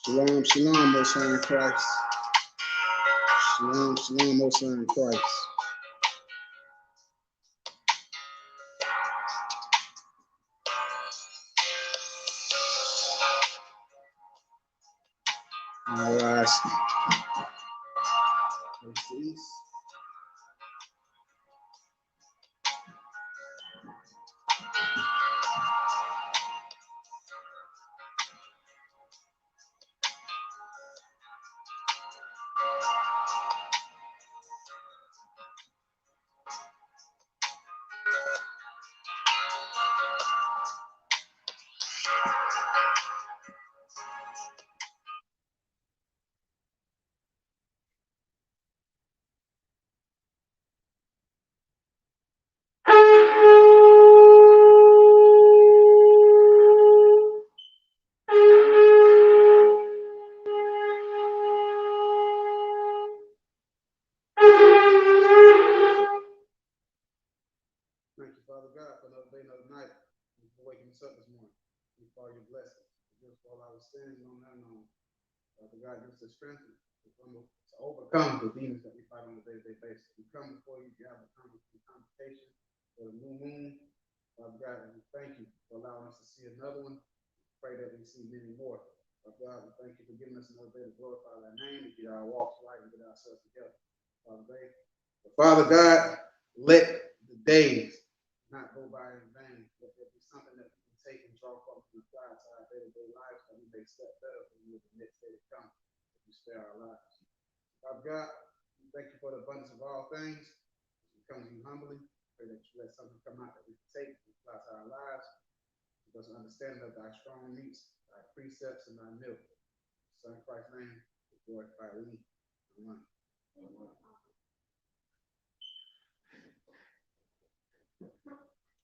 Shalom, shalom, Most High in Christ. Shalom, shalom, Most High in Christ. All right. Thank you, Father God, for another day, another night. Thank you for waking us up this morning. Thank you for all your blessings. Forgive us for all our sins, known and unknown. Father God, give us the strength to overcome the demons that we fight on a day-to-day basis. We come before you, God, with convocation for the new moon. Father God, and we thank you for allowing us to see another one. Pray that we see many more. Father God, we thank you for giving us another day to glorify thy name, to get our walks right, and get ourselves together. Father God, let the days not go by in vain. Let there be something that we can take and draw from and apply to our day-to-day lives, that we may step better for you the next day to come, if you spare our lives. Father God, we thank you for the abundance of all things. We come to you humbly. Pray that you let something come out that we can take and apply to our lives. Give us an understanding of thy strong meats, thy precepts, and thy milk. Son of Christ's name, glorify thee. Amen.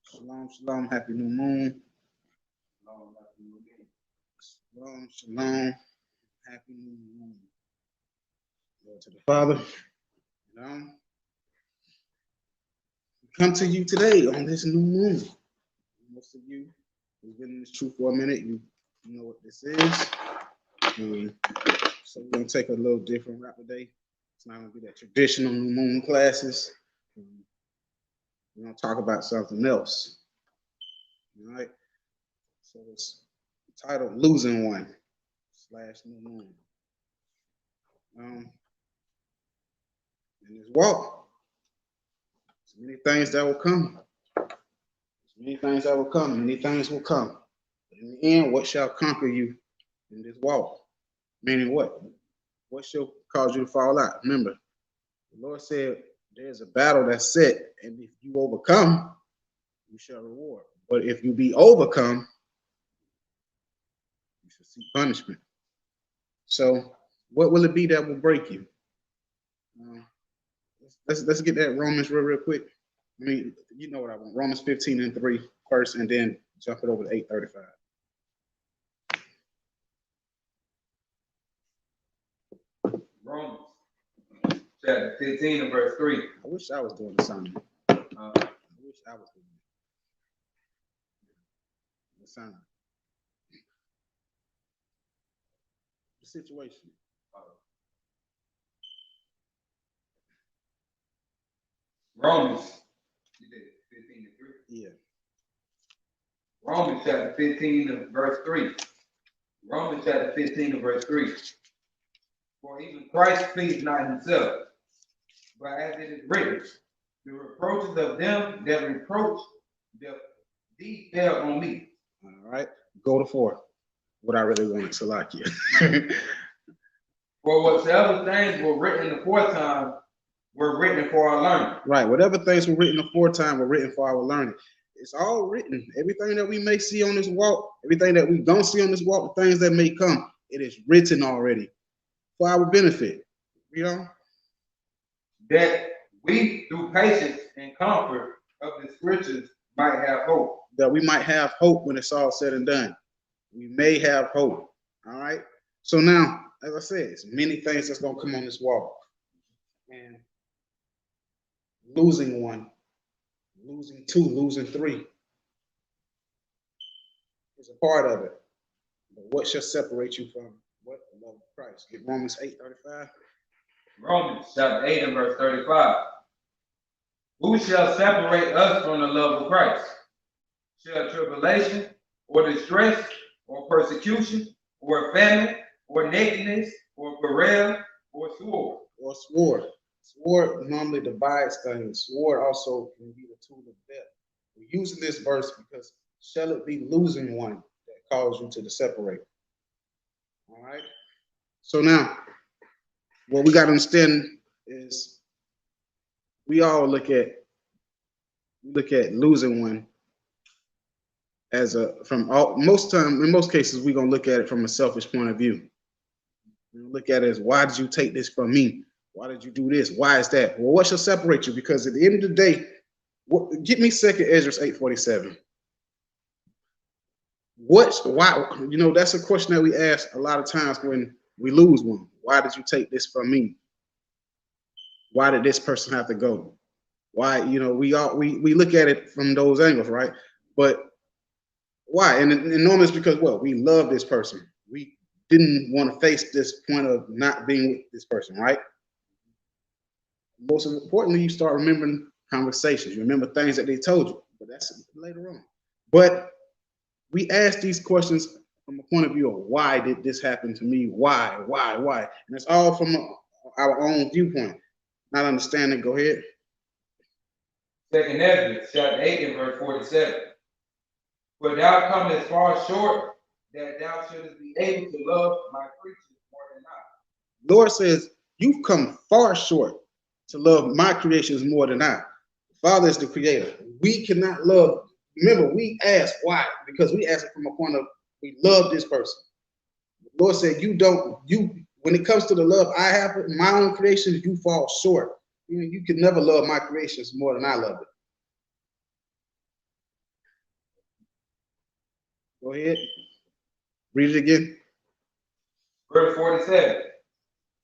Shalom, shalom, happy new moon. Shalom, shalom, happy new moon. Lord to the Father. Come to you today on this new moon. Most of you who've been in this truth for a minute, you know what this is. So we're going to take a little different route today. It's not going to be that traditional new moon classes. We're going to talk about something else. All right. So it's titled Losing One / New Moon. In this walk, there's many things that will come. Many things that will come. Many things will come. But in the end, what shall conquer you in this walk? Meaning what? What shall cause you to fall out? Remember, the Lord said there's a battle that's set, and if you overcome, you shall reward. But if you be overcome, you shall see punishment. So, what will it be that will break you? Let's get that Romans real quick. I mean, you know what I want. Romans 15:3 first, and then jump it over to 8:35. Romans chapter 15 and verse 3. I wish I was doing the sermon. I wish I was doing the sermon. The situation. Romans, you did 15 and 3? Yeah. Romans chapter 15 and verse 3. Romans chapter 15 and verse 3. For even Christ pleased not himself, but as it is written, the reproaches of them that reproach these fell on me. All right. Go to 4. What I really wanted to like you. For whatsoever things were written aforetime were written for our learning. Right. Whatever things were written aforetime were written for our learning. it's all written. Everything that we may see on this walk, everything that we don't see on this walk, the things that may come, it is written already for our benefit. You know? That we, through patience and comfort of the scriptures, might have hope. That we might have hope when it's all said and done. We may have hope. All right. So now, as I said, it's many things that's gonna come on this walk. And losing one, losing two, losing three is a part of it. But what shall separate you from what? The love of Christ. Get Romans 8:35. Romans chapter 8 and verse 35. Who shall separate us from the love of Christ? Shall tribulation, or distress, or persecution, or famine, or nakedness, or peril, or sword? Or sword. Sword normally divides things. Sword also can be the tool of death. We're using this verse because shall it be losing one that calls you to separate? All right. So now, what we got to understand is we all look at losing one as in most cases we're gonna look at it from a selfish point of view. Look at it as, why did you take this from me? Why did you do this? Why is that? Well, what shall separate you? Because at the end of the day, get me 2 Ezra 8:47. Why? You know, that's a question that we ask a lot of times when we lose one. Why did you take this from me? Why did this person have to go? Why? You know, we look at it from those angles, right? But why? And normally it's because, well, we love this person. We didn't want to face this point of not being with this person, right? Most importantly, you start remembering conversations. You remember things that they told you, but that's later on. But we ask these questions from a point of view of, why did this happen to me? Why? And it's all from our own viewpoint, not understanding. Go ahead. 2 Ezra chapter 8 and verse 47. For thou comest far short, that thou shouldest be able to love my creatures more than I. Lord says, you've come far short to love my creations more than I. The Father is the creator. We cannot love. Remember, we ask why, because we ask it from a point of, we love this person. The Lord said, when it comes to the love I have for my own creations, you fall short. You can never love my creations more than I love it. Go ahead. Read it again. Verse 47.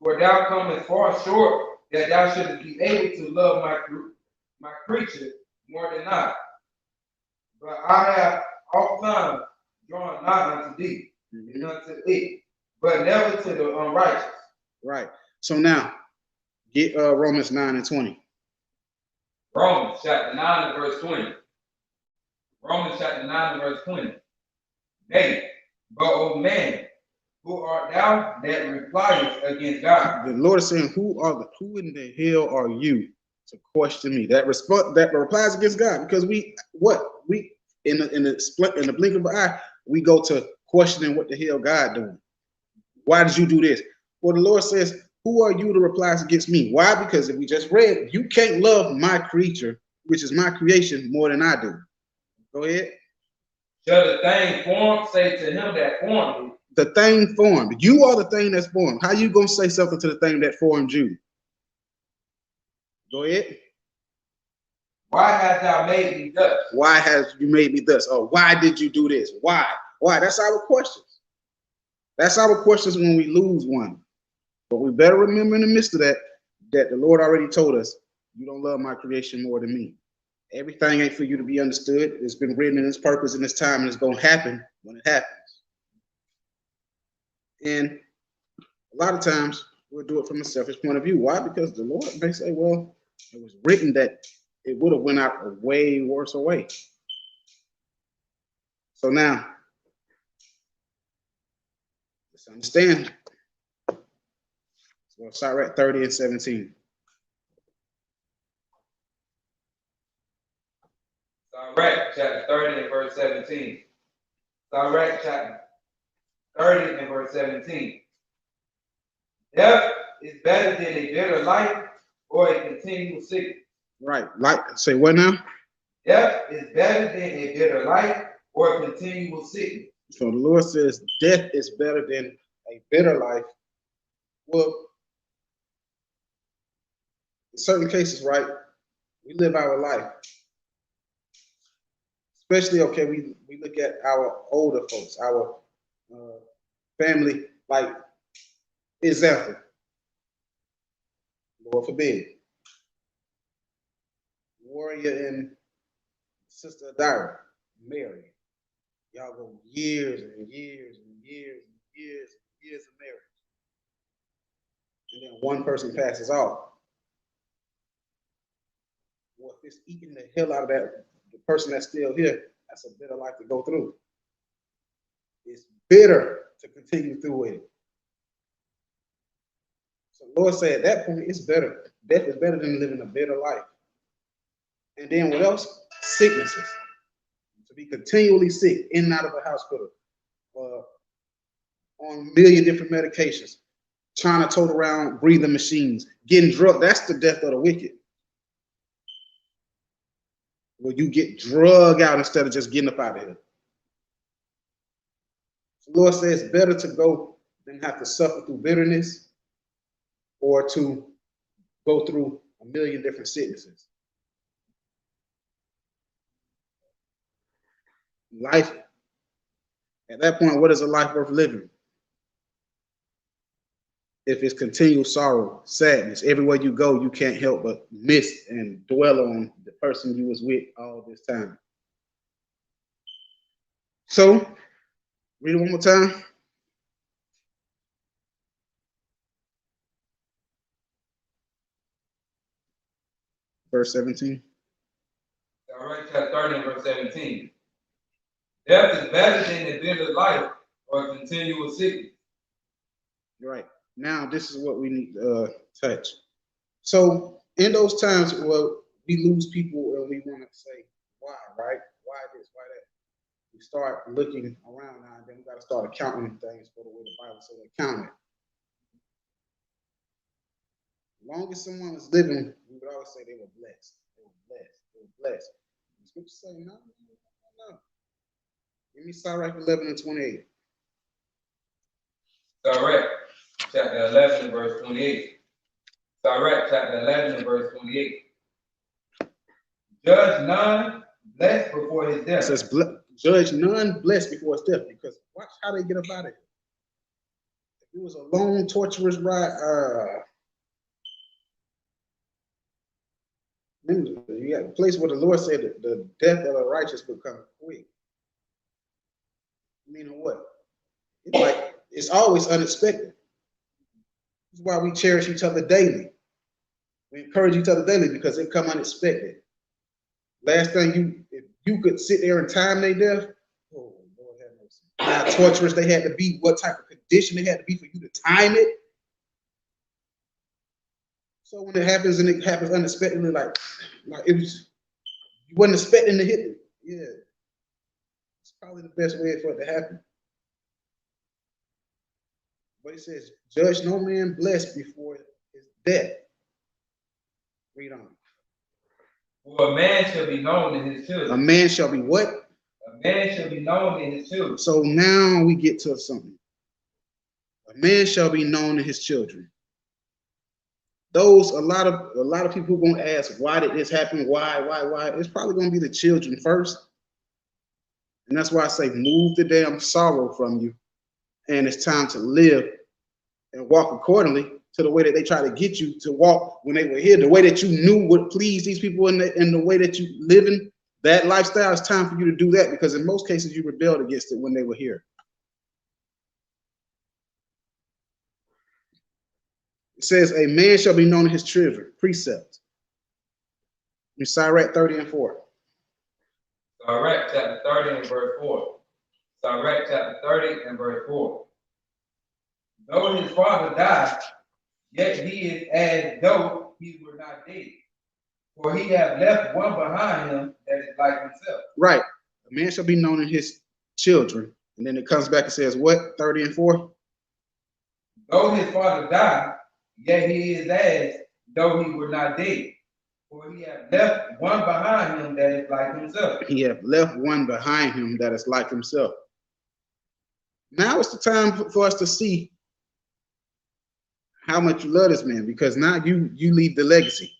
For thou comest far short, that thou shouldest be able to love my creature more than I. But I have oftentimes drawn nigh unto thee, and unto it, but never to the unrighteous. Right. So now, get Romans 9 and 20. Romans chapter 9 and verse 20. Romans chapter 9 and verse 20. Nay, but O man, who art thou that repliest against God? The Lord is saying, who in the hell are you to question me? That replies against God, because we in the blink of an eye, we go to questioning what the hell God doing. Why did you do this? Well, the Lord says, who are you to reply against me? Why? Because if we just read, you can't love my creature, which is my creation, more than I do. Go ahead. Shall the thing formed say to him that formed it? The thing formed. You are the thing that's formed. How you gonna say something to the thing that formed you? Go ahead. Why hast thou made me thus? Why has you made me thus? Or why did you do this? Why? That's our questions. That's our questions when we lose one. But we better remember in the midst of that the Lord already told us, you don't love my creation more than me. Everything ain't for you to be understood. It's been written in its purpose in its time, and it's going to happen when it happens. And a lot of times we'll do it from a selfish point of view. Why? Because the Lord may say, well, it was written that it would have went out a way worse way. So now, let's understand. So Cyrex 30 and 17. Cyrex chapter 30 and verse 17. Cyrex chapter 30 and verse 17. Death is better than a bitter life or a continual sickness. Right. Like, say what now? Death is better than a bitter life or a continual sickness. So the Lord says death is better than a bitter life. Well, in certain cases, right, we live our life. Especially, okay, we look at our older folks, our family, like, example, Lord forbid, Warrior and Sister Adira, Mary. Y'all go years and years and years and years and years of marriage. And then one person passes off. Well, if it's eating the hell out of the person that's still here, that's a bitter life to go through. It's bitter to continue through it. So the Lord said at that point, it's better. Death is better than living a bitter life. And then what else? Sicknesses. To be continually sick, in and out of the hospital, on a million different medications, trying to tote around breathing machines, getting drugged. That's the death of the wicked. Where you get drugged out instead of just getting up out of here. The Lord says it's better to go than have to suffer through bitterness or to go through a million different sicknesses. Life, at that point, what is a life worth living? If it's continual sorrow, sadness, everywhere you go, you can't help but miss and dwell on the person you was with all this time. So, read it one more time. Verse 17. All right, chapter 30 and verse 17. Death is better than a bitter life or a continual sickness. Right. Now, this is what we need to touch. So, in those times where we lose people and we want to say, why, right? Why this, why that? We start looking around now, and then we got to start accounting things for the way the Bible says account it. As long as someone was living, we would always say they were blessed. They were blessed. They were blessed. The scripture say, no. Give me Cyrex 11 and 28. Cyrex, chapter 11 and verse 28. Cyrex, chapter 11 and verse 28. Judge none blessed before his death. It says, judge none blessed before his death, because watch how they get up out of it. If it was a long, torturous ride, you got a place where the Lord said that the death of the righteous will come quick. Meaning what? It's like it's always unexpected. That's why we cherish each other daily. We encourage each other daily because they come unexpected. Last thing if you could sit there and time their death, oh Lord have mercy. How torturous they had to be, what type of condition they had to be for you to time it. So when it happens and it happens unexpectedly, like it was, you wasn't expecting to hit it. Yeah. It's probably the best way for it to happen. But it says, judge no man blessed before his death. Read on. For a man shall be known in his children. A man shall be what? A man shall be known in his children. So now we get to something. A man shall be known in his children. A lot of people are going to ask, why did this happen? Why? It's probably going to be the children first. And that's why I say, move the damn sorrow from you. And it's time to live and walk accordingly to the way that they try to get you to walk when they were here. The way that you knew would please these people in the way that you live in that lifestyle, it's time for you to do that, because in most cases you rebelled against it when they were here. It says, a man shall be known in his children, precepts. In Cyrex 30 and 4. Cyrex chapter 30 and verse 4. Cyrex chapter 30 and verse 4. Though his father died, yet he is as though he were not dead. For he have left one behind him that is like himself. Right. A man shall be known in his children. And then it comes back and says, what? 30 and 4? Though his father died, yet he is as though he were not dead. For he hath left one behind him that is like himself. He hath left one behind him that is like himself. Now it's the time for us to see how much you love this man, because now you leave the legacy.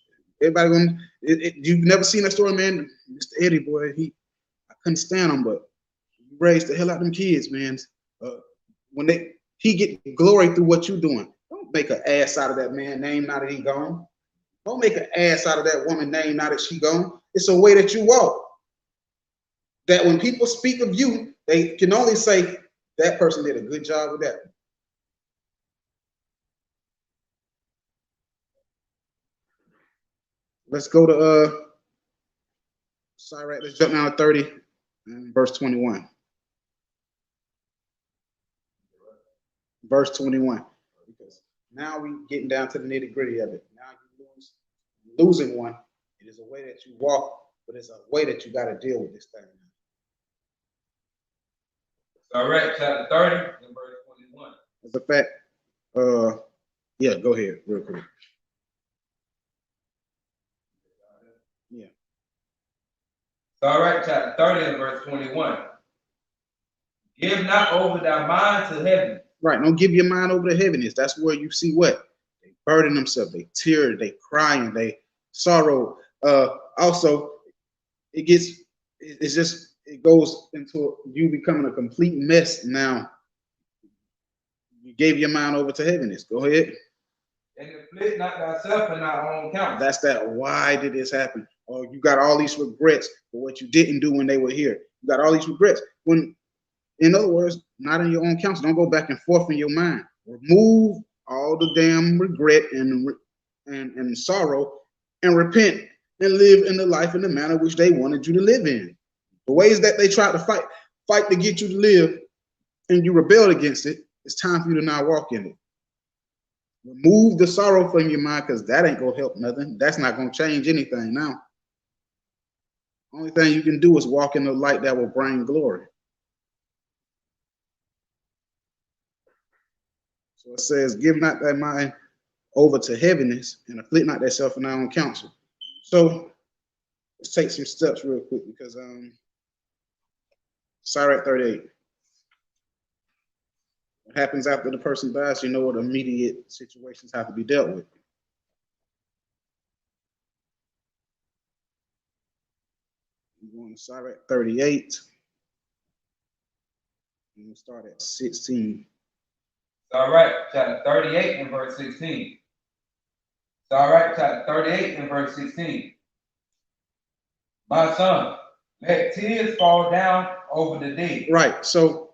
Everybody gonna you've never seen that story, man. Mr. Eddie, boy, I couldn't stand him, but he raised the hell out of them kids, man. When he get glory through what you doing. Don't make an ass out of that man name now that he gone. Don't make an ass out of that woman name now that she gone. It's a way that you walk. That when people speak of you, they can only say that person did a good job with that. Let's go to Cyrex. Let's jump down to 30 and verse 21. Verse 21. Because now we getting down to the nitty-gritty of it. Now you're losing one. It is a way that you walk, but it's a way that you got to deal with this thing. Cyrex chapter 30 and verse 21. As a fact, yeah, go ahead real quick. Yeah. Cyrex chapter 30 and verse 21. Give not over thy mind to heaven. Right, don't give your mind over to heaviness. That's where you see what? They burden themselves, they tear, they crying, they sorrow. Also, it goes into you becoming a complete mess now. You gave your mind over to heaviness. Go ahead. And afflict not thyself in thy own counsel. That's that. Why did this happen? Oh, you got all these regrets for what you didn't do when they were here. You got all these regrets. When, in other words, not in your own counsel. Don't go back and forth in your mind. Remove all the damn regret and sorrow and repent and live in the life in the manner which they wanted you to live in. The ways that they tried to fight to get you to live and you rebelled against it, it's time for you to now walk in it. Remove the sorrow from your mind, because that ain't gonna help nothing. That's not gonna change anything now. Only thing you can do is walk in the light that will bring glory. So it says, give not thy mind over to heaviness and afflict not thyself in thy own counsel. So let's take some steps real quick, because Cyrex 38. What happens after the person dies, you know what immediate situations have to be dealt with. We're going to Cyrex 38. And we'll start at 16. Cyrex chapter 38 and verse 16. Cyrex chapter 38 and verse 16. My son, let tears fall down over the dead. Right. So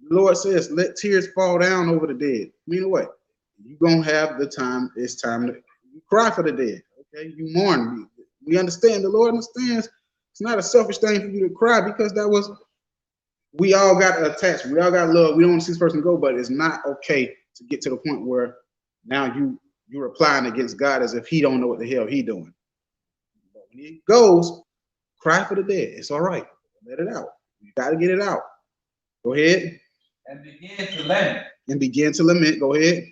the Lord says, let tears fall down over the dead. Meaning what? You're going to have the time. It's time to cry for the dead. Okay. You mourn. We understand. The Lord understands. It's not a selfish thing for you to cry, because we all got attached. We all got love. We don't want to see this person go, but it's not okay to get to the point where now you're applying against God as if he don't know what the hell he doing. But when he goes, cry for the dead. It's all right. Let it out. You got to get it out. Go ahead. And begin to lament. And begin to lament. Go ahead.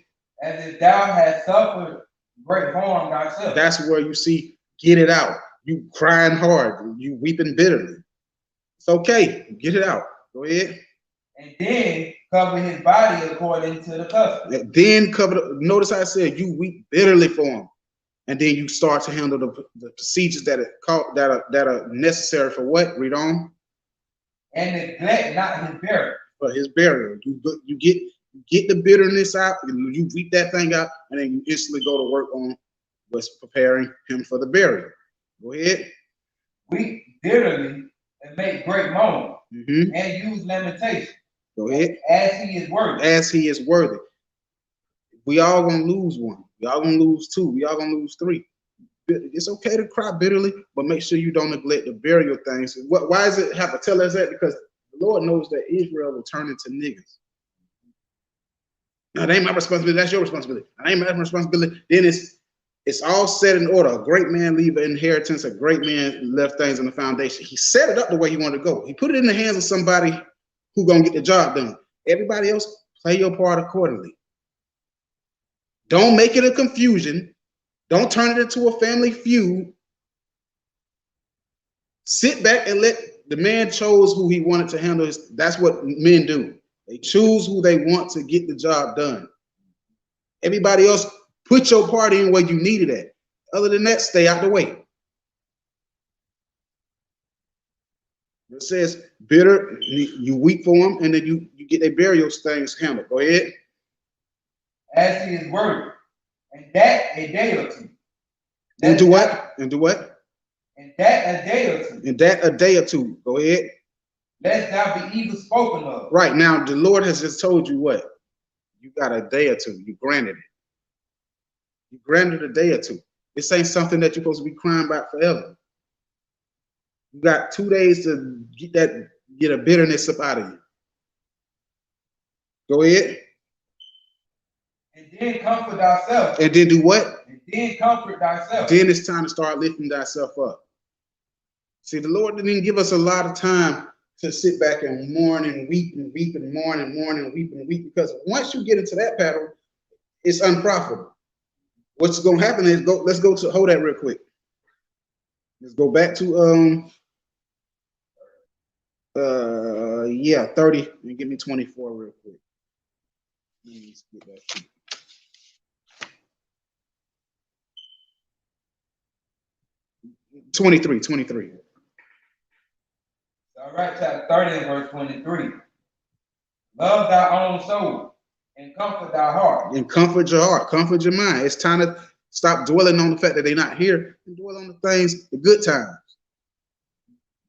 As if thou hast suffered great harm thyself. That's where you see, get it out. You crying hard. You weeping bitterly. It's okay. Get it out. Go ahead. And then cover his body according to the custom. Then notice I said you weep bitterly for him. And then you start to handle the procedures that are necessary for what? Read on. And neglect not his burial. For his burial. You get the bitterness out, you weep that thing out, and then you instantly go to work on what's preparing him for the burial. Go ahead. Weep bitterly and make great moan. And use lamentation. Go ahead. As he is worthy. As he is worthy. We all gonna lose one. We all gonna lose two. We all gonna lose three. It's okay to cry bitterly, but make sure you don't neglect the burial things. Why does it have to tell us that? Because the Lord knows that Israel will turn into niggas. Now, that ain't my responsibility. That's your responsibility. That ain't my responsibility. Then it's all set in order. A great man leave an inheritance. A great man left things in the foundation. He set it up the way he wanted to go. He put it in the hands of somebody who gonna get the job done. Everybody else, play your part accordingly. Don't make it a confusion. Don't turn it into a family feud. Sit back and let the man chose who he wanted to handle his. That's what men do. They choose who they want to get the job done. Everybody else, put your part in where you need it at. Other than that, stay out the way. It says, bitter, you weep for them, and then you get their burial things handled. Go ahead. As he is worthy, and that a day or two. And do what? And do what? And that a day or two. And that a day or two. Go ahead. Lest thou be evil spoken of. Right now, the Lord has just told you what? You got a day or two. You granted it. You granted a day or two. This ain't something that you're supposed to be crying about forever. You got 2 days to get a bitterness up out of you. Go ahead. And then comfort thyself. And then do what? And then comfort thyself. Then it's time to start lifting thyself up. See, the Lord didn't give us a lot of time to sit back and mourn and weep and weep and mourn and mourn and weep and weep, because once you get into that pattern, it's unprofitable. What's going to happen is let's go to, hold that real quick. Let's go back to 30 and give me 24 real quick. Let me get that. 23. All right, chapter 30 and verse 23. Love thy own soul and comfort thy heart. And comfort your heart, comfort your mind. It's time to stop dwelling on the fact that they're not here and dwell on the things, the good times.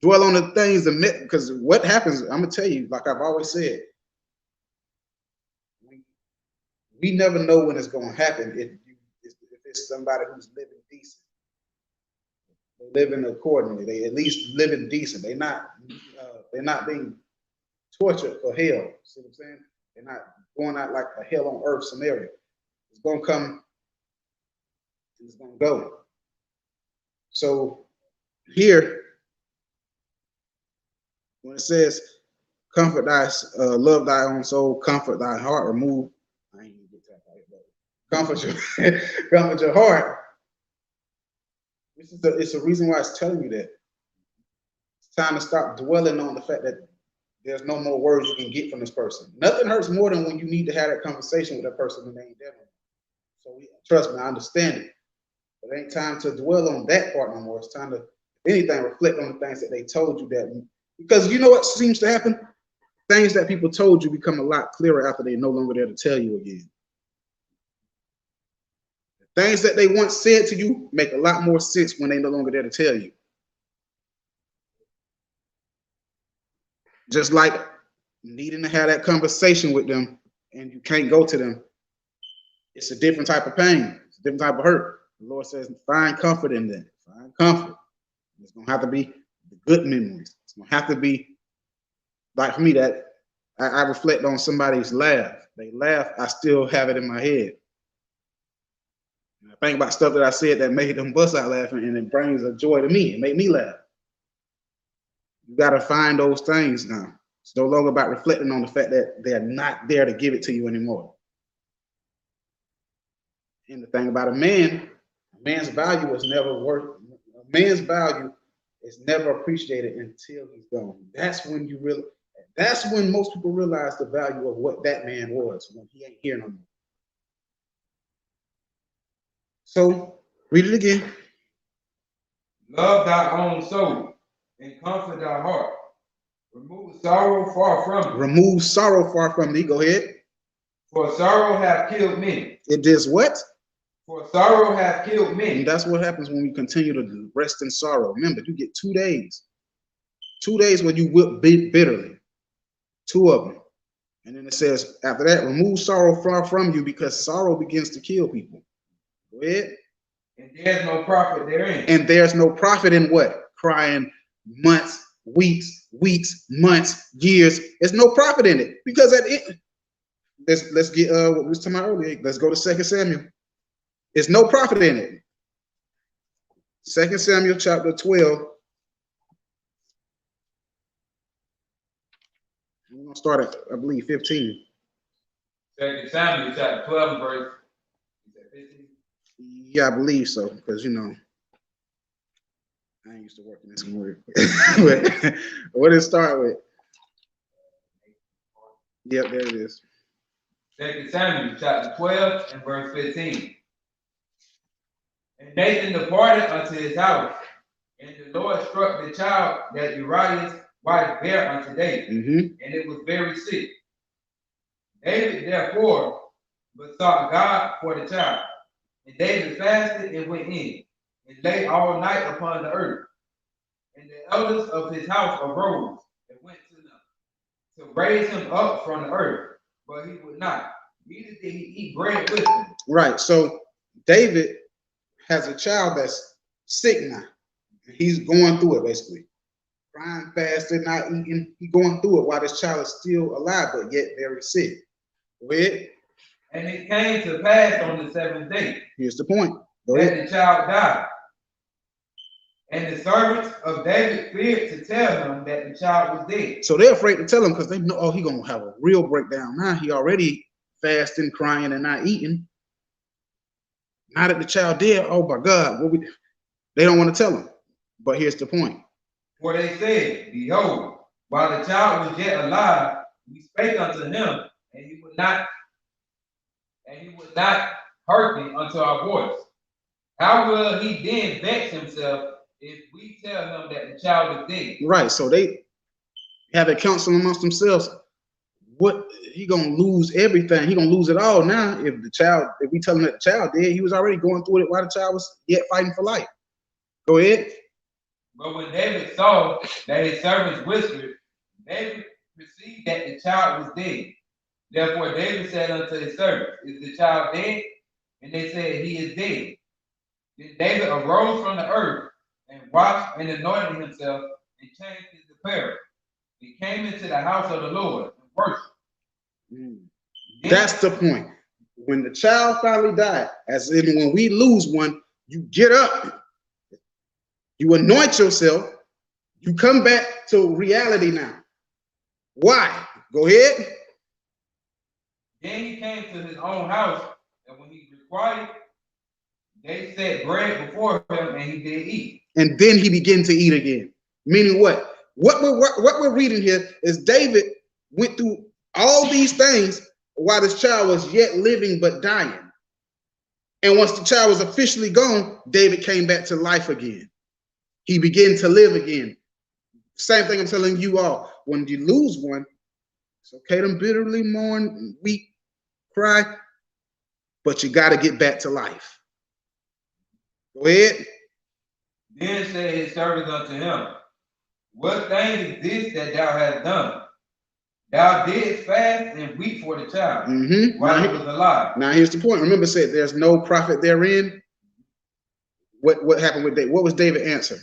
Dwell on the things, because what happens, I'm going to tell you, like I've always said, we never know when it's going to happen if it's somebody who's living decent. They're living accordingly. They at least living decent. They're not being tortured for hell. See what I'm saying? They're not going out like a hell on earth scenario. It's going to come and it's going to go. So here, when it says, comfort love thy own soul, comfort thy heart, remove, I ain't even get that right, but comfort your heart. It's a reason why it's telling you that. It's time to stop dwelling on the fact that there's no more words you can get from this person. Nothing hurts more than when you need to have that conversation with that person and they ain't there. So trust me, I understand it. But it ain't time to dwell on that part no more. It's time to, if anything, reflect on the things that they told you that. Because you know what seems to happen? Things that people told you become a lot clearer after they're no longer there to tell you again. Things that they once said to you make a lot more sense when they're no longer there to tell you. Just like needing to have that conversation with them and you can't go to them. It's a different type of pain. It's a different type of hurt. The Lord says, find comfort in that. Find comfort. It's going to have to be the good memories. It's going to have to be, like for me, that I reflect on somebody's laugh. They laugh, I still have it in my head. And I think about stuff that I said that made them bust out laughing, and it brings a joy to me. It made me laugh. You got to find those things now. It's no longer about reflecting on the fact that they're not there to give it to you anymore. And the thing about a man's value is never worth. A man's value is never appreciated until he's gone. That's when you really. That's when most people realize the value of what that man was when he ain't here no more. So read it again. Love thy own soul and comfort thy heart. Remove sorrow far from thee. Remove sorrow far from thee. Go ahead. For sorrow hath killed many. It does what? For sorrow hath killed many. And that's what happens when we continue to rest in sorrow. Remember, you get 2 days. 2 days when you will be bitterly. 2 of them. And then it says, after that, remove sorrow far from you, because sorrow begins to kill people. Go ahead. And there's no profit therein. And there's no profit in what? Crying months, weeks, months, years. There's no profit in it, because at it, let's get what we was talking about earlier. Let's go to 2 Samuel. There's no profit in it. 2 Samuel chapter 12. We're gonna start at, I believe, 15. 2 Samuel chapter 12 verse 15. Yeah, I believe so, because you know. I ain't used to working this word. But what did it start with? Yep, there it is. 2 Samuel chapter 12 and verse 15. And Nathan departed unto his house, and the Lord struck the child that Uriah's wife bare unto David, and it was very sick. David therefore besought God for the child. And David fasted and went in, and lay all night upon the earth. And the elders of his house arose and went to them to raise him up from the earth, but he would not, neither did he eat bread with them. Right. So David has a child that's sick now. He's going through it basically. Crying, fasting, not eating. He's going through it while this child is still alive, but yet very sick. Go ahead. And it came to pass on the 7th day. Here's the point. Go ahead. That the child died. And the servants of David feared to tell him that the child was dead. So they're afraid to tell him because they know, oh, he's going to have a real breakdown. Now he already fasting, crying, and not eating. Now that the child dead, oh my God, they don't want to tell him. But here's the point. For they said, behold, while the child was yet alive, we spake unto him, and he would not hearken unto our voice. How will he then vex himself if we tell him that the child is dead? Right. So they have a counsel amongst themselves. What he gonna lose everything? He gonna lose it all now if we tell him that the child dead. He was already going through it while the child was yet fighting for life. Go ahead. But when David saw that his servants whispered, David perceived that the child was dead. Therefore David said unto his servants, is the child dead? And they said, he is dead. Then David arose from the earth and washed and anointed himself and changed his apparel. He came into the house of the Lord and worshiped. That's the point. When the child finally died, as in when we lose one, you get up, you anoint yourself, you come back to reality now. Why? Go ahead. Then he came to his own house, and when he required, they set bread before him, and he did eat. And then he began to eat again. Meaning what? What we're reading here is David went through all these things while this child was yet living but dying. And once the child was officially gone, David came back to life again. He began to live again. Same thing I'm telling you all. When you lose one, it's okay to bitterly mourn, weep, cry, but you got to get back to life. Go ahead. Then said his servants unto him, what thing is this that thou hast done? Thou didst fast and weep for the child while he was alive. Now here's the point. Remember, said there's no profit therein. What happened with David? What was David's answer?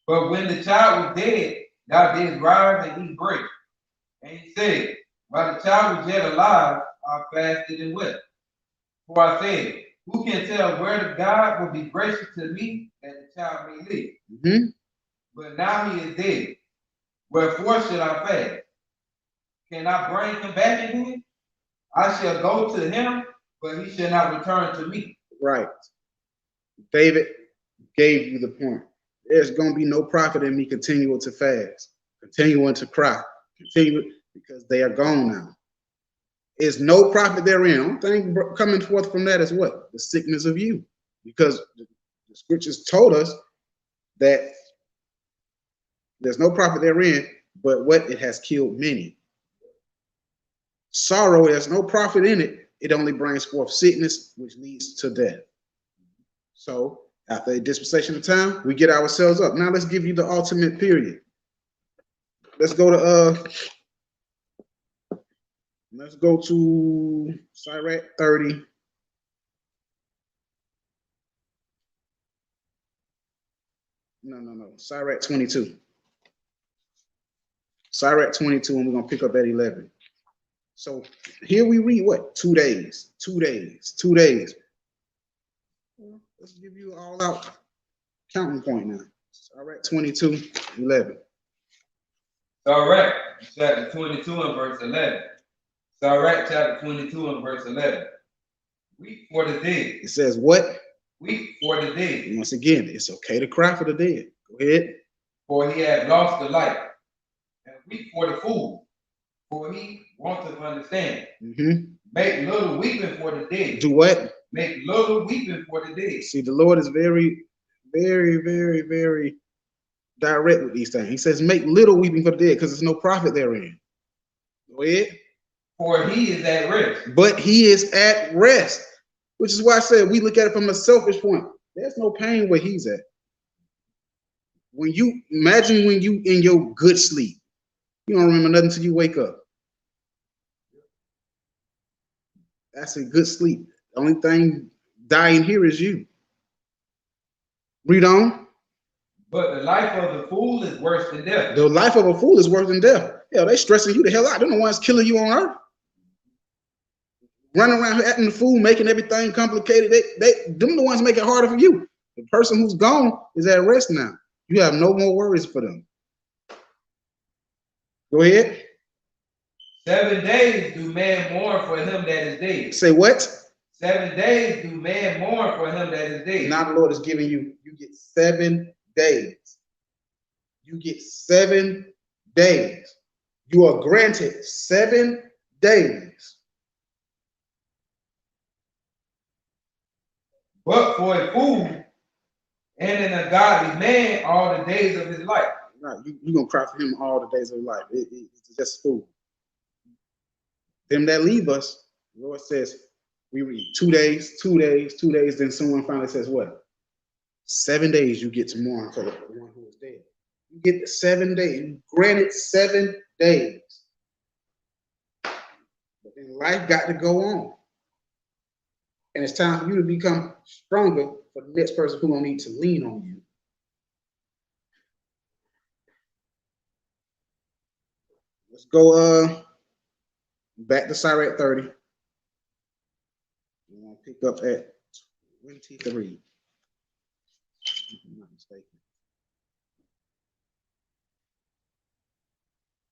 But when the child was dead, thou didst rise and eat bread. And he said, while the child was yet alive, I fasted and wept. For I said, who can tell whether God will be gracious to me that the child may live? But now he is dead. Wherefore should I fast? Can I bring him back again? I shall go to him, but he shall not return to me. Right. David gave you the point. There's going to be no profit in me continuing to fast, continuing to cry, because they are gone now. There's no profit therein. The only thing coming forth from that is what? The sickness of you. Because the scriptures told us that there's no profit therein, but what? It has killed many. Sorrow, there's no profit in it. It only brings forth sickness, which leads to death. So after a dispensation of time, we get ourselves up. Now let's give you the ultimate period. Let's go to Cyrex 30. No. Cyrex 22. Cyrex 22, and we're going to pick up at 11. So here we read what? 2 days. Let's give you all out counting point now. Cyrex 22, 11. Cyrex chapter 22 and verse 11. Cyrex chapter 22 and verse 11. Weep for the dead. It says what? Weep for the dead. And once again, it's okay to cry for the dead. Go ahead. For he hath lost the light, and weep for the fool, for he wanteth understanding. Make little weeping for the dead. Do what? Make little weeping for the dead. See, the Lord is very, very, very, very direct with these things. He says, make little weeping for the dead, because there's no profit therein. Go ahead. For he is at rest. But he is at rest, which is why I said we look at it from a selfish point. There's no pain where he's at. When you imagine when you in your good sleep, you don't remember nothing until you wake up. That's a good sleep. The only thing dying here is you. Read on. But the life of the fool is worse than death. The life of a fool is worse than death. Yeah, they stressing you the hell out. They're the ones killing you on earth. Running around here acting the fool, making everything complicated. Them the ones make it harder for you. The person who's gone is at rest now. You have no more worries for them. Go ahead. 7 days do man mourn for him that is dead. Say what? 7 days do man mourn for him that is dead. Now the Lord is giving you, you get 7 days. You get 7 days. You are granted 7 days. But for a fool and an ungodly man all the days of his life. Right, you're going to cry for him all the days of life. It's just fool. Them that leave us, the Lord says, we read 2 days, 2 days, 2 days. Then someone finally says, what? 7 days you get to mourn for the one who is dead. You get 7 days. You granted 7 days. But then life got to go on. And it's time for you to become stronger for the next person who's going to need to lean on you. Let's go back to Cyrex 30. We want to pick up at 23. If I'm not mistaken.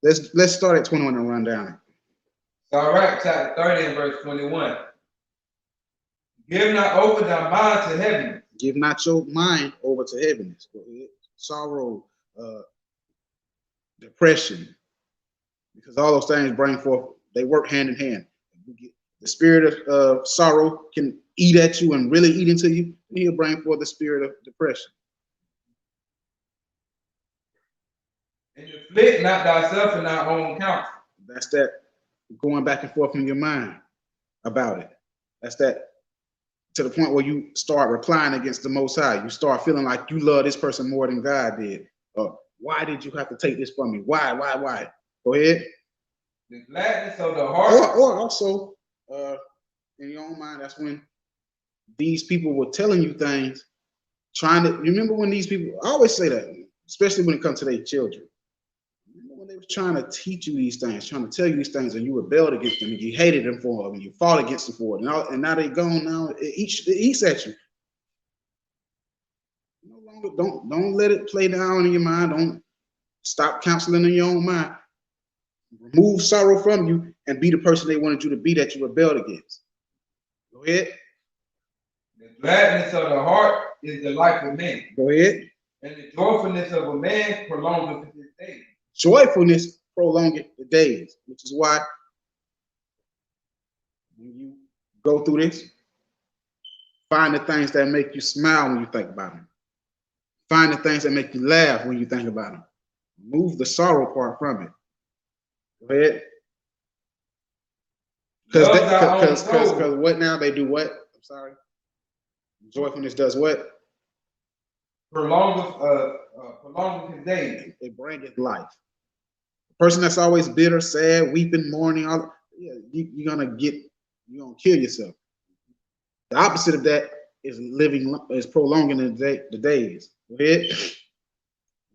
Let's start at 21 and run down it. Cyrex chapter 30 and verse 21. Give not over thy mind to heaviness. Give not your mind over to heaviness. Sorrow, depression, because all those things bring forth, they work hand in hand. The spirit of sorrow can eat at you and really eat into you, and he'll bring forth the spirit of depression. And afflict not thyself in thy own counsel. That's that going back and forth in your mind about it. That's that to the point where you start replying against the Most High. You start feeling like you love this person more than God did. Why did you have to take this from me? Why? Go ahead. The gladness of the heart. Or also, in your own mind, that's when these people were telling you things, trying to, you remember when these people, I always say that, especially when it comes to their children. Remember when they were trying to teach you these things, trying to tell you these things, and you rebelled against them, and you hated them for them, and you fought against them for it, and now they're gone. Now it eats at you. No longer, don't let it play down in your mind. Don't stop counseling in your own mind. Remove sorrow from you and be the person they wanted you to be that you rebelled against. Go ahead. The gladness of the heart is the life of man. Go ahead. And the joyfulness of a man prolongeth his days. Joyfulness prolongeth the days, which is why when you go through this, find the things that make you smile when you think about them. Find the things that make you laugh when you think about them. Move the sorrow part from it. Go ahead. Because what now? They do what? I'm sorry. Joyfulness does what? Prolongeth his days. It bringeth life. The person that's always bitter, sad, weeping, mourning, you're gonna kill yourself. The opposite of that is prolonging the days. Go ahead.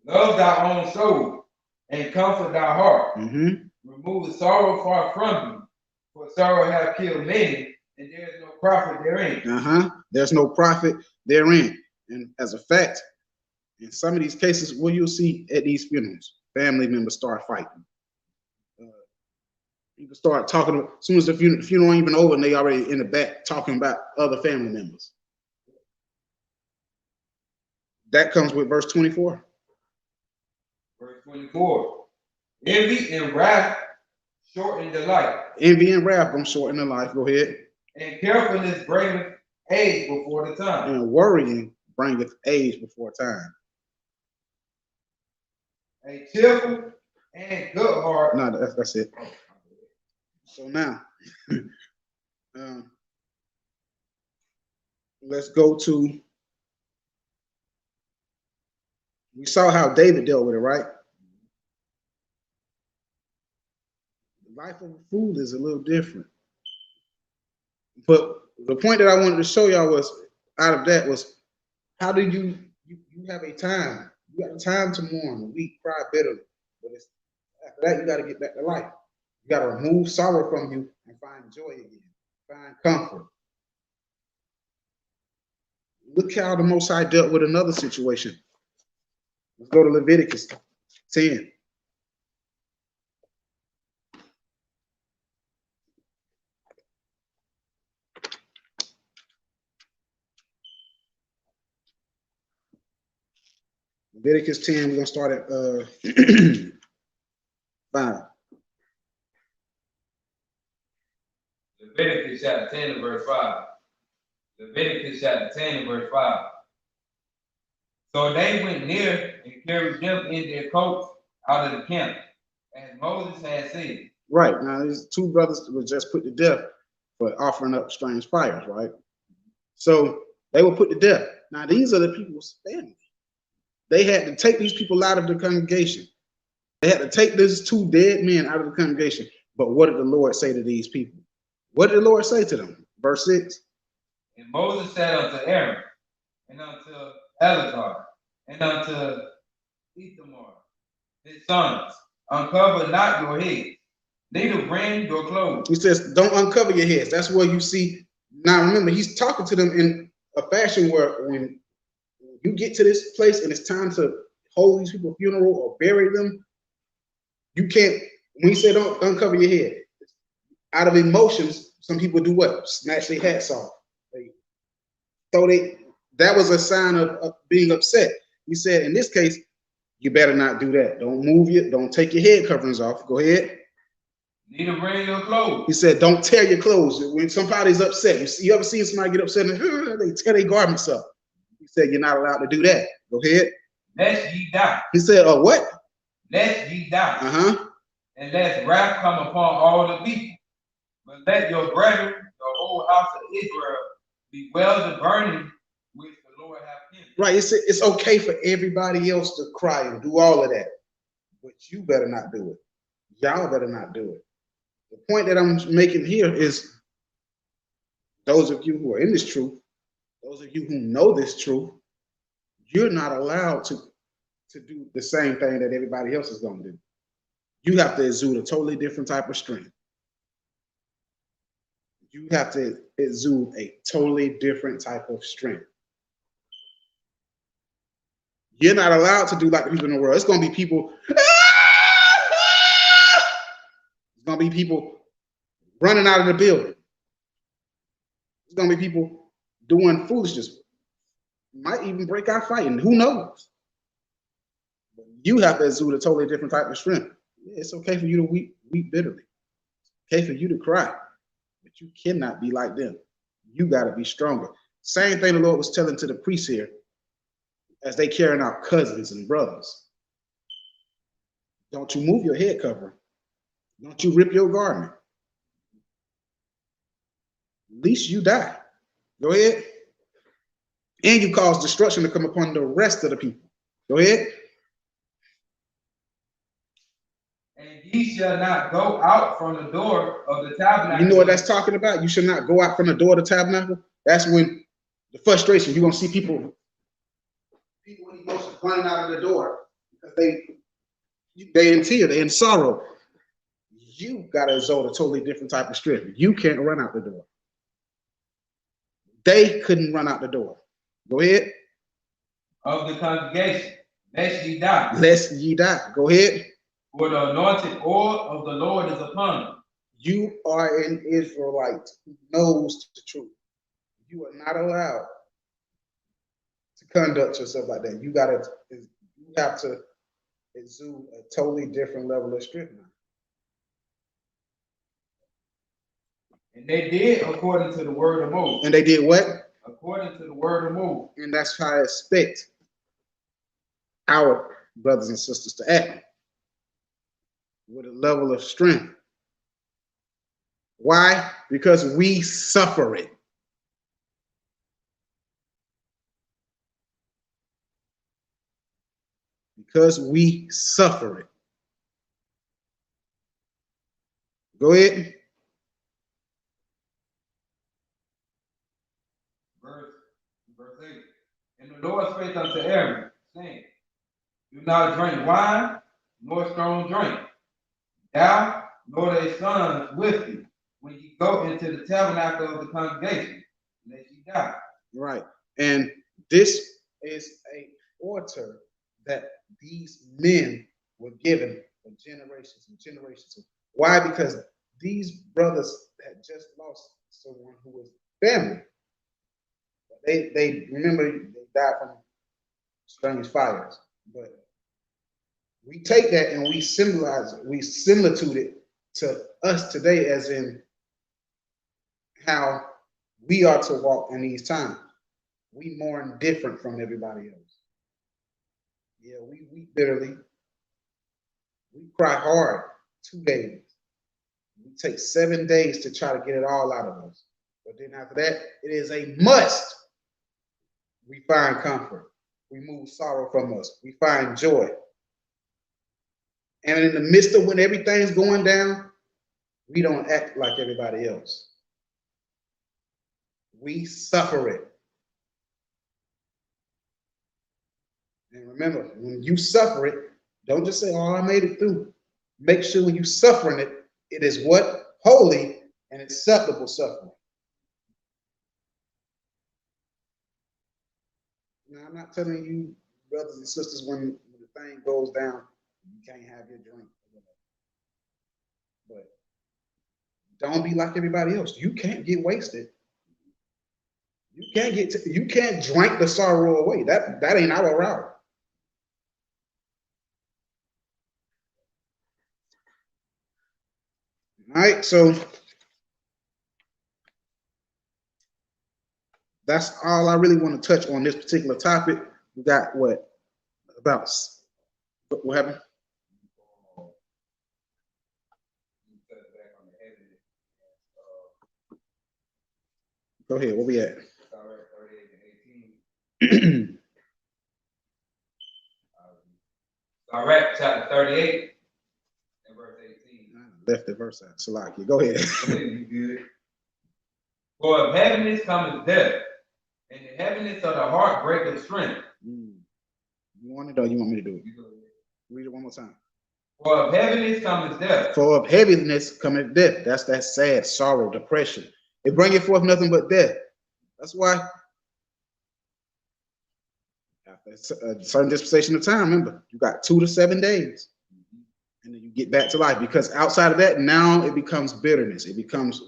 Love thy own soul and comfort thy heart. Remove the sorrow far from you, for sorrow hath killed many, and there is no profit therein. There's no profit therein. And as a fact, in some of these cases, what you'll see at these funerals, family members start fighting. People start talking, as soon as the funeral ain't even over, and they already in the back talking about other family members. That comes with verse 24. Verse 24. Envy and wrath shorten the life. Envy and wrath gonna shorten the life. Go ahead. And carefulness bringeth age before the time. And worrying bringeth age before time. A cheerful and good heart. No, that's it. So now, let's go to. We saw how David dealt with it, right? The life of a fool is a little different. But the point that I wanted to show y'all was out of that was how do you have a time? You got a time to mourn, weep, cry bitterly. But after that, you got to get back to life. You got to remove sorrow from you and find joy again, find comfort. Look how the Most High dealt with another situation. Let's go to Leviticus 10. Leviticus 10, we're going to start at 5. Leviticus chapter 10 and verse 5. Leviticus chapter 10 and verse 5. So they went near and carried them in their coats out of the camp, as Moses had said. Right. Now, these two brothers were just put to death for offering up strange fires, right? So they were put to death. Now, these are the people's family. They had to take these people out of the congregation. They had to take these two dead men out of the congregation. But what did the Lord say to these people? What did the Lord say to them? Verse 6. And Moses said unto Aaron, and unto Eleazar, and unto Ithamar, his sons, uncover not your heads, neither rend your clothes. He says, don't uncover your heads. That's where you see. Now remember, he's talking to them in a fashion where when you get to this place and it's time to hold these people a funeral or bury them, you can't, when he said don't uncover your head, out of emotions, some people do what? Snatch their hats off. That was a sign of being upset. He said, in this case, you better not do that. Don't move it. Don't take your head coverings off. Go ahead. Neither rend your clothes. He said, don't tear your clothes. When somebody's upset, you ever seen somebody get upset and they tear their garments up? He said, you're not allowed to do that. Go ahead. Lest ye die. He said, oh, what? Lest ye die. Uh-huh. And lest wrath come upon all the people. But let your brethren, the whole house of Israel, be well to burning, which the Lord hath given. Right. It's okay for everybody else to cry and do all of that. But you better not do it. Y'all better not do it. The point that I'm making here is those of you who are in this truth, those of you who know this truth, you're not allowed to do the same thing that everybody else is going to do. You have to exude a totally different type of strength. You have to exude a totally different type of strength. You're not allowed to do like the people in the world. It's going to be people. It's going to be people running out of the building. It's going to be people doing foolishness. Might even break out fighting. Who knows? You have to exude a totally different type of strength. It's okay for you to weep bitterly. It's okay for you to cry. But you cannot be like them. You got to be stronger. Same thing the Lord was telling to the priests here as they carrying out cousins and brothers. Don't you move your head cover. Don't you rip your garment. At least you die. Go ahead. And you cause destruction to come upon the rest of the people. Go ahead. And ye shall not go out from the door of the tabernacle. You know what that's talking about? You should not go out from the door of the tabernacle. That's when the frustration, you're going to see people with emotions running out of the door because they in tears, they in sorrow. You got to exalt a totally different type of strength. You can't run out the door. They couldn't run out the door. Go ahead. Of the congregation, lest ye die. Lest ye die. Go ahead. For the anointed oil of the Lord is upon you. You are an Israelite who knows the truth. You are not allowed to conduct yourself like that. You have to exude a totally different level of strength now. And they did according to the word of Moses. And they did what? According to the word of Moses. And that's how I expect our brothers and sisters to act, with a level of strength. Why? Because we suffer it. Because we suffer it. Go ahead. Verse 8. And the Lord spake unto Aaron, saying, do not drink wine, nor strong drink, thou nor thy sons with thee, when ye go into the tabernacle of the congregation, lest ye die. Right. And this is a order that these men were given for generations and generations. Why? Because these brothers had just lost someone who was family. They remember they died from strange fires. But we take that and we symbolize it, we similitude it to us today, as in how we are to walk in these times. We mourn different from everybody else. Yeah, we weep bitterly. We cry hard 2 days. We take 7 days to try to get it all out of us. But then after that, it is a must. We find comfort. We move sorrow from us. We find joy. And in the midst of when everything's going down, we don't act like everybody else. We suffer it. And remember, when you suffer it, don't just say, oh, I made it through. Make sure when you're suffering it, it is what? Holy and acceptable suffering. Now, I'm not telling you, brothers and sisters, when the thing goes down, you can't have your drink. But don't be like everybody else. You can't get wasted. You can't drink the sorrow away. That ain't our route. All right, so that's all I really want to touch on this particular topic. We got what happened? Go ahead. Where we at? Cyrex chapter 38 and verse 18. I left the verse out. Salaki, go ahead. You good. For if heaviness cometh death, and the heaviness of the heart breaketh strength. You want it or you want me to do it? Read it one more time. For if heaviness cometh death. For if heaviness cometh death. That's that sad sorrow, depression. It bringeth forth nothing but death. That's why after a certain dispensation of time, remember, you got 2 to 7 days. And then you get back to life. Because outside of that, now it becomes bitterness. It becomes,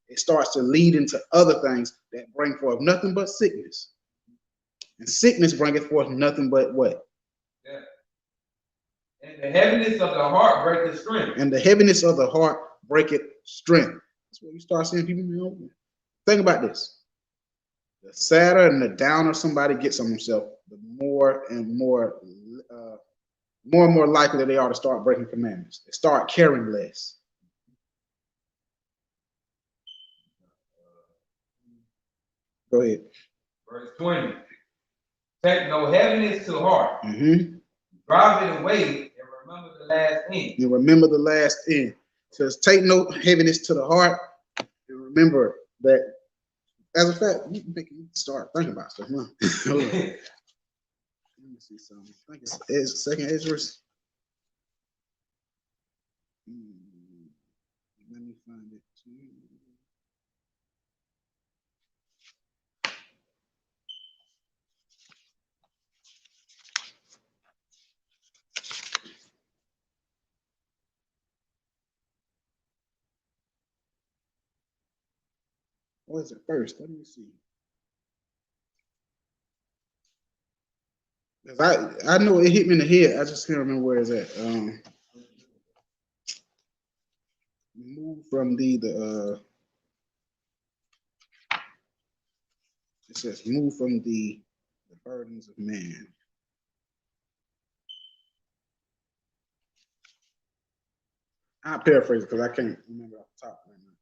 it starts to lead into other things that bring forth nothing but sickness. And sickness bringeth forth nothing but what? Yeah. And the heaviness of the heart breaketh strength. And the heaviness of the heart breaketh strength. That's where you start seeing people, think about this. The sadder and the downer somebody gets on themselves, the more and more likely they are to start breaking commandments. They start caring less. Go ahead. Verse 20. Take no heaviness to heart. Drive it away and remember the last end. You remember the last end. It says, take no heaviness to the heart and remember that. As a fact, you can start thinking about stuff. Huh? Let me see something. I think it's second Ezra's. Let me find it. What is it first? Let me see. I know it hit me in the head. I just can't remember where it's at. Move from the it says move from the burdens of man. I'll paraphrase it because I can't remember off the top right now.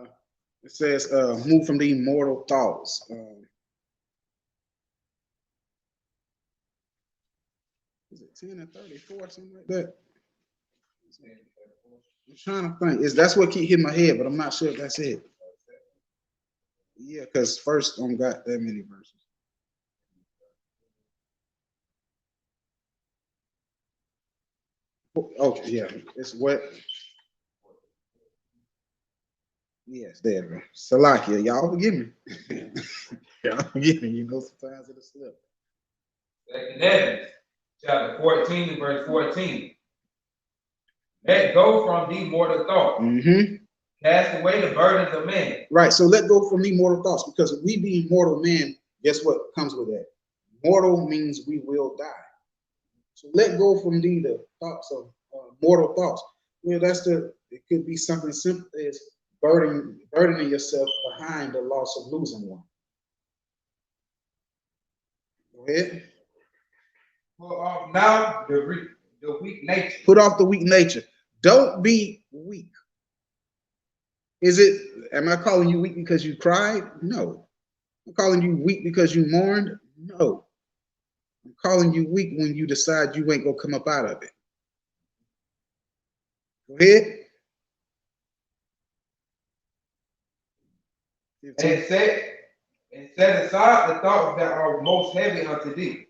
But, it says move from the mortal thoughts. Is it 10 and 34 something like that? I'm trying to think. That's what keep hitting my head, but I'm not sure if that's it. Yeah, because first don't got that many verses. Okay, yeah, it's what. Yes, there we go. Salakia, y'all forgive me. Y'all forgive me. You know, sometimes it'll slip. Second Ezra, chapter 14 and verse 14. Let go from thee mortal thoughts. Mm-hmm. Cast away the burdens of men. Right. So let go from thee mortal thoughts, because we being mortal men, guess what comes with that? Mortal means we will die. So let go from thee the thoughts of mortal thoughts. Well, it could be something simple as burdening yourself behind the loss of losing one. Go ahead. Put off now the weak nature. Put off the weak nature. Don't be weak. Am I calling you weak because you cried? No. I'm calling you weak because you mourned? No. I'm calling you weak when you decide you ain't gonna come up out of it. Go ahead. And set aside the thoughts that are most heavy unto thee.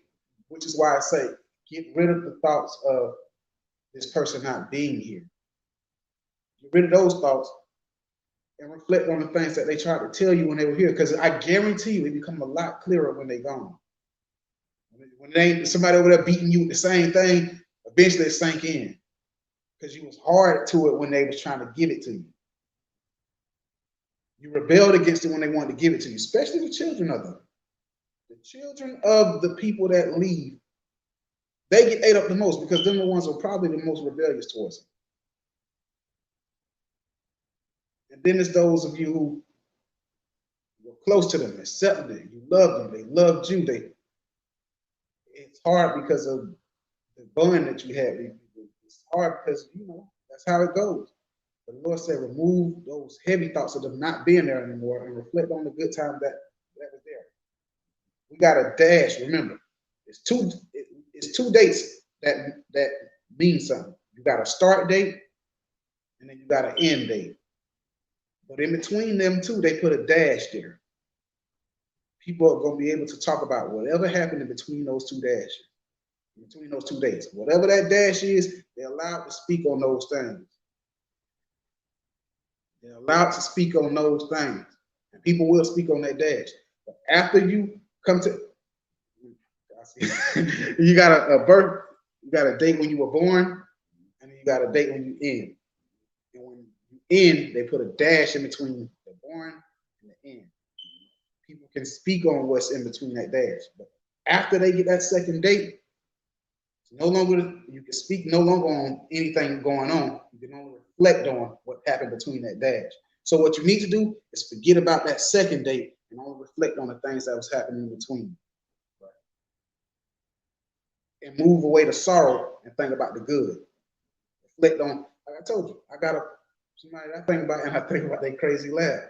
Which is why I say, get rid of the thoughts of this person not being here. Get rid of those thoughts and reflect on the things that they tried to tell you when they were here. Because I guarantee you, it become a lot clearer when they're gone. When they ain't somebody over there beating you with the same thing, eventually it sank in. Because you was hard to it when they was trying to give it to you. You rebelled against it when they wanted to give it to you, especially the children of them. The children of the people that leave, they get ate up the most because they're the ones who are probably the most rebellious towards it. And then it's those of you who were close to them, accepted it, you loved them, they loved you. It's hard because of the bond that you had. It's hard because, that's how it goes. But the Lord said, remove those heavy thoughts of them not being there anymore and reflect on the good time that was there. We got a dash, remember. It's two dates that mean something. You got a start date and then you got an end date. But in between them two, they put a dash there. People are going to be able to talk about whatever happened in between those two dashes, in between those two dates. Whatever that dash is, they're allowed to speak on those things. They're allowed to speak on those things. And people will speak on that dash. But after you come to, you got a birth, you got a date when you were born, and then you got a date when you end. And when you end, they put a dash in between the born and the end. People can speak on what's in between that dash. But after they get that second date, you can speak no longer on anything going on. You can only reflect on what happened between that dash. So what you need to do is forget about that second date and only reflect on the things that was happening in between. And move away the sorrow and think about the good. Reflect on, like I told you, I got somebody that I think about, and I think about their crazy laugh.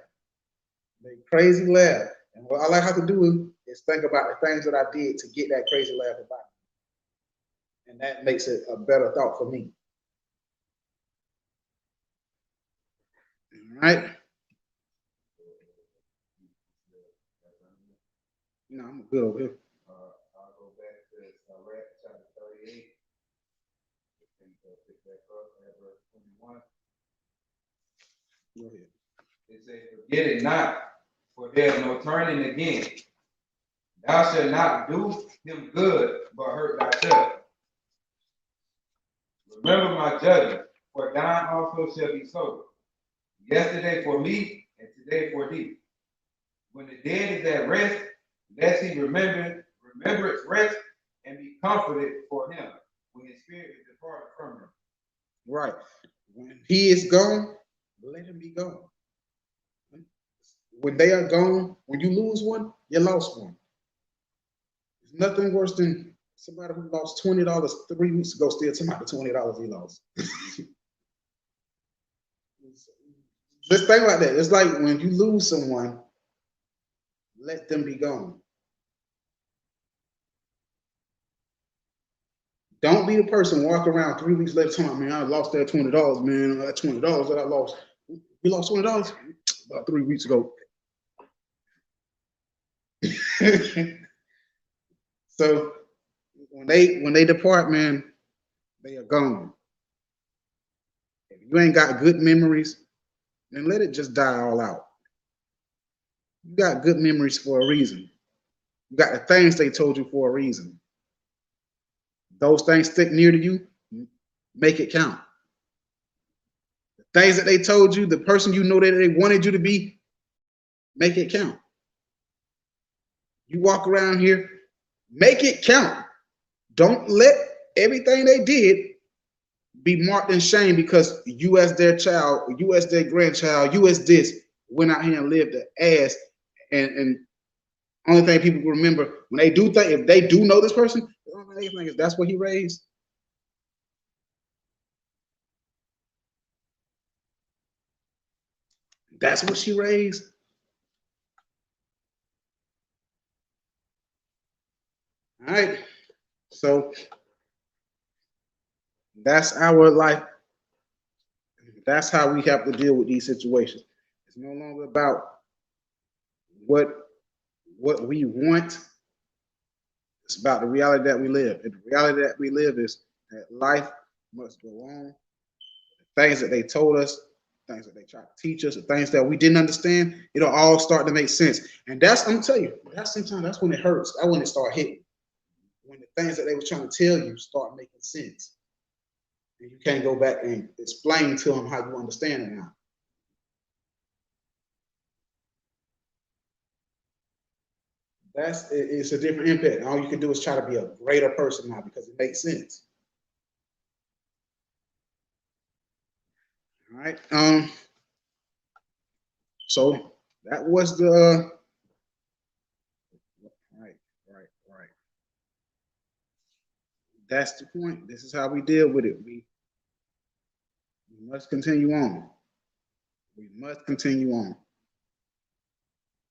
They crazy laugh. And what I like how to do is think about the things that I did to get that crazy laugh about me. And that makes it a better thought for me. All right? No, I'm good over here. I'll go back to Cyrex chapter 38. Pick that up at verse 21. Go ahead. It says, forget it not, for there is no turning again. Thou shalt not do him good, but hurt thyself. Remember my judgment, for thine also shall be so. Yesterday for me, and today for thee. When the dead is at rest, lest he remember its rest, and be comforted for him when his spirit is departed from him. Right. When he is gone, let him be gone. When they are gone, when you lose one, you lost one. There's nothing worse than somebody who lost $20 3 weeks ago still talking about the $20 he lost. Just think like that. It's like when you lose someone, let them be gone. Don't be the person walk around 3 weeks later talking about, man, I lost that $20, man. That $20 that I lost. You lost $20 about 3 weeks ago. So when they depart, man, they are gone. If you ain't got good memories, then let it just die all out. You got good memories for a reason. You got the things they told you for a reason. Those things stick near to you, make it count. The things that they told you, the person you know that they wanted you to be, make it count. You walk around here, make it count. Don't let everything they did be marked in shame because you as their child, you as their grandchild, you as this went out here and lived the ass. And only thing people remember when they do think, if they do know this person, the only thing they think is that's what he raised. That's what she raised. All right. So that's our life. That's how we have to deal with these situations. It's no longer about what we want. It's about the reality that we live. And the reality that we live is that life must go on. The things that they told us, things that they tried to teach us, the things that we didn't understand, it'll all start to make sense. And that's, I'm telling you, that's when it hurts. That's when it start hitting. When the things that they were trying to tell you start making sense. And you can't go back and explain to them how you understand it now. It's a different impact. All you can do is try to be a greater person now because it makes sense. All right. So that was the right. That's the point. This is how we deal with it. We must continue on. We must continue on.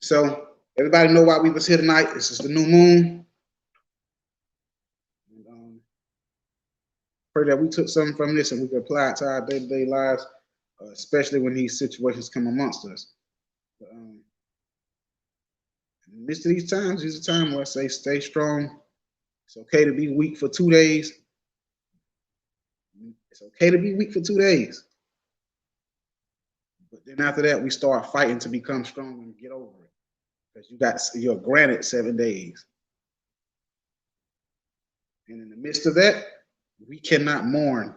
So everybody know why we was here tonight. This is the new moon. And, pray that we took something from this and we can apply it to our day-to-day lives, especially when these situations come amongst us. But, in the midst of these times, these are times where I say stay strong. It's okay to be weak for 2 days. It's okay to be weak for 2 days. But then after that, we start fighting to become strong and get over it. Because you're granted 7 days. And in the midst of that, we cannot mourn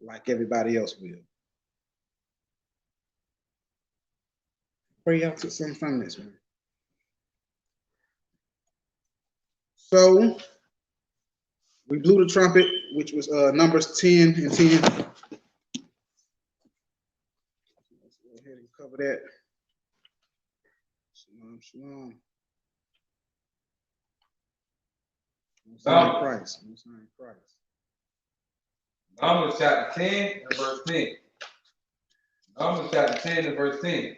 like everybody else will. Pray y'all took something from this, man. So we blew the trumpet, which was Numbers 10 and 10. Let's go ahead and cover that. Shalom, shalom. Most high Christ. Most high Christ. Numbers chapter 10 and verse 10. Numbers chapter 10 and verse 10.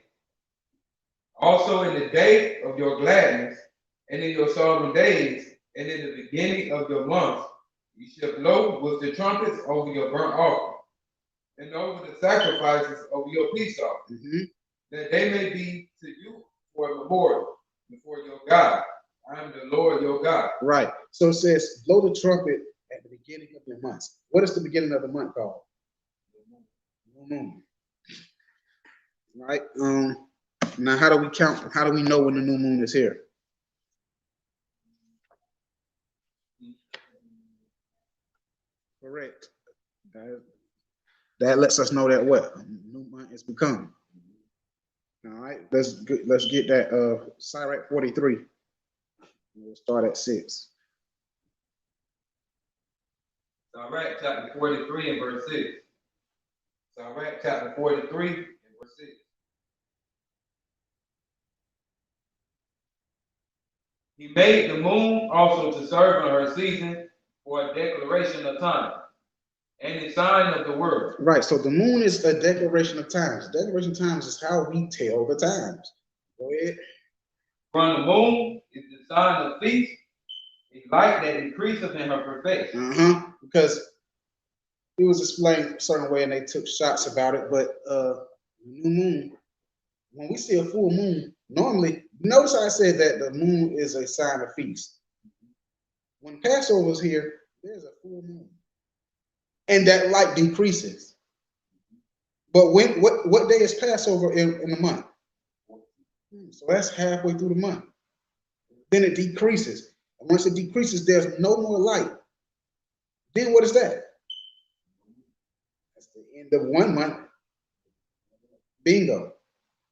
Also in the day of your gladness, and in your solemn days, and in the beginning of your months, you shall blow with the trumpets over your burnt offering, and over the sacrifices of your peace offering, that they may be to you for a memorial before your God. I am the Lord your God. Right. So it says, blow the trumpet at the beginning of your months. What is the beginning of the month called? New moon. Right. Now, how do we count? How do we know when the new moon is here? Correct. That lets us know that what new month is becoming. All right. Let's get that Cyrex 43. We'll start at 6. Cyrex chapter 43 and verse 6. Cyrex chapter 43 and verse 6. He made the moon also to serve in her season for a declaration of time and a sign of the world. Right. So the moon is a declaration of times. Declaration of times is how we tell the times. Go ahead. From the moon is the sign of feast, a light that increaseth in her perfection. Because it was explained a certain way and they took shots about it, but new moon, when we see a full moon, normally, notice I said that the moon is a sign of feast. When Passover is here, there's a full moon. And that light decreases. But what day is Passover in the month? So that's halfway through the month. Then it decreases. And once it decreases, there's no more light. Then what is that? That's the end of 1 month. Bingo.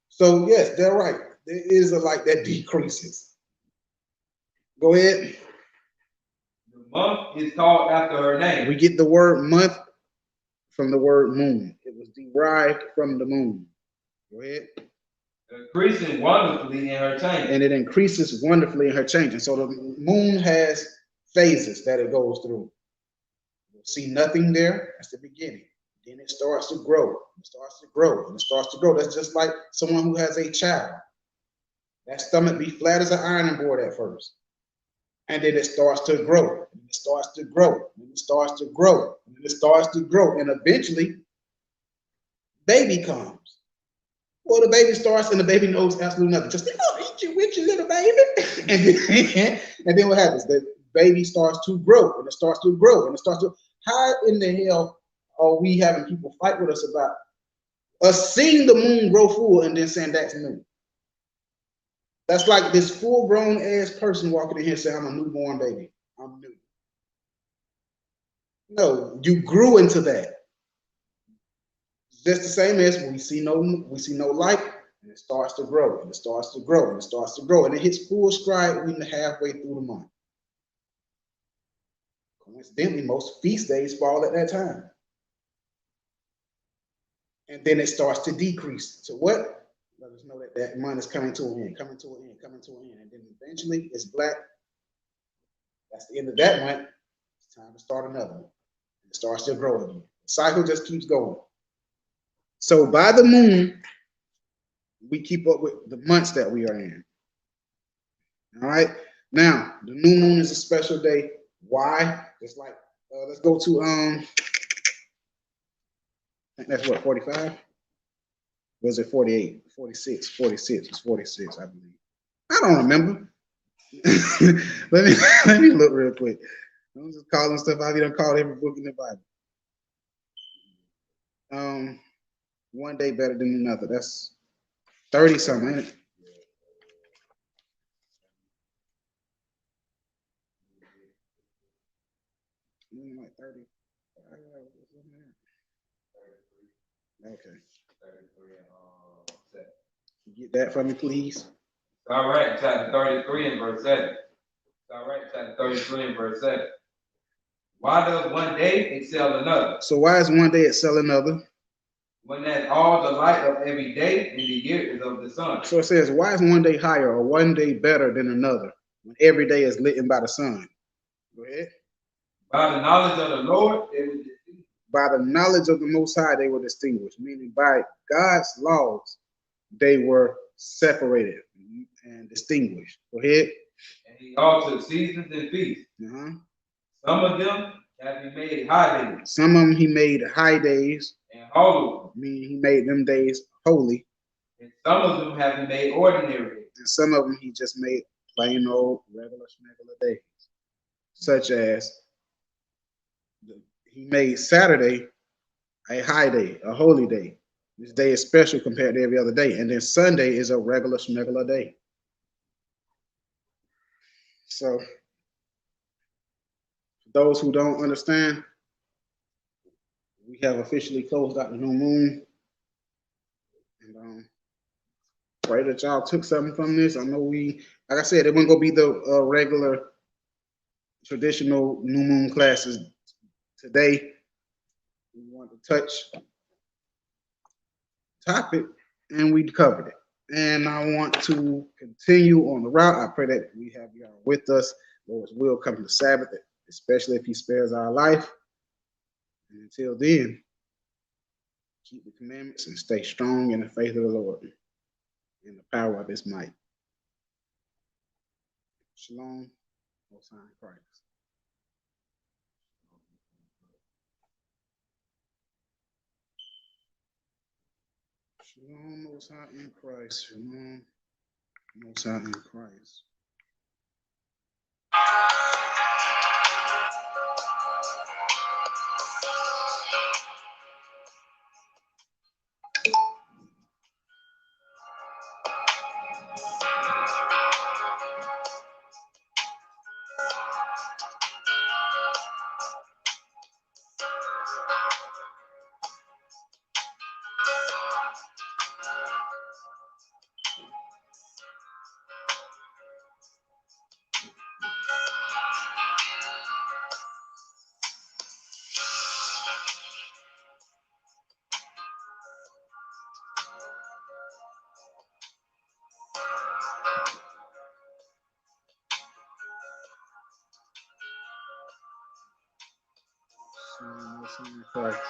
So yes, they're right. There is a light that decreases. Go ahead. The month is called after her name. We get the word month from the word moon. It was derived from the moon. Go ahead. Increasing wonderfully in her change. And it increases wonderfully in her changing. So the moon has phases that it goes through. You'll see nothing there. That's the beginning. Then it starts to grow. It starts to grow. And it starts to grow. That's just like someone who has a child. That stomach be flat as an ironing board at first. And then it starts to grow. And it starts to grow. And it starts to grow. And it starts to grow. And eventually, baby comes. Well, the baby starts and the baby knows absolutely nothing. Just, eat you with your little baby. And then what happens? The baby starts to grow. And it starts to grow. And it starts to. How in the hell are we having people fight with us about us seeing the moon grow full and then saying that's new? That's like this full-grown ass person walking in here saying, I'm a newborn baby. I'm new. No, you grew into that. Just the same as when we see no light, and it starts to grow, and it starts to grow, and it starts to grow, and it hits full stride when halfway through the month. Coincidentally, most feast days fall at that time. And then it starts to decrease. So what? Let us know that that month is coming to an end, coming to an end, coming to an end. And then eventually it's black. That's the end of that month. It's time to start another one. It starts to grow again. The cycle just keeps going. So by the moon, we keep up with the months that we are in. All right. Now, the new moon is a special day. Why? It's like, let's go to, I think that's what, 45? Was it 48? 46, 46, it's 46, I believe. I don't remember. let me look real quick. I'm just calling stuff out. You don't call every book in the Bible. One day better than another. That's 30 something, ain't it? Like 30. Okay. Get that for me, please. All right, chapter 33 and verse 7. All right, chapter 33 and verse 7. Why does one day excel another? So why is one day excel another? When that's all the light of every day and the year is of the sun. So it says, why is one day higher or one day better than another when every day is lit by the sun? Go ahead. By the knowledge of the Lord, they were distinguished. By the knowledge of the Most High, they were distinguished, meaning by God's laws, they were separated and distinguished. Go ahead. And he altered seasons and feasts. Some of them have he made high days. Some of them he made high days. And holy. Meaning he made them days holy. And some of them have he made ordinary days. And some of them he just made plain old regular days. Such as he made Saturday a high day, a holy day. This day is special compared to every other day. And then Sunday is a regular day. So, for those who don't understand, we have officially closed out the new moon. And pray that y'all took something from this. I know like I said, it wasn't going to be the regular traditional new moon classes today we want to touch topic, and we covered it. And I want to continue on the route. I pray that we have you all with us. Lord's will come to Sabbath, especially if He spares our life. And until then, keep the commandments and stay strong in the faith of the Lord and the power of His might. Shalom, Most High in Christ. Shalom, Most High in Christ. Shalom, Most High in Christ. Shalom, Most High in Christ.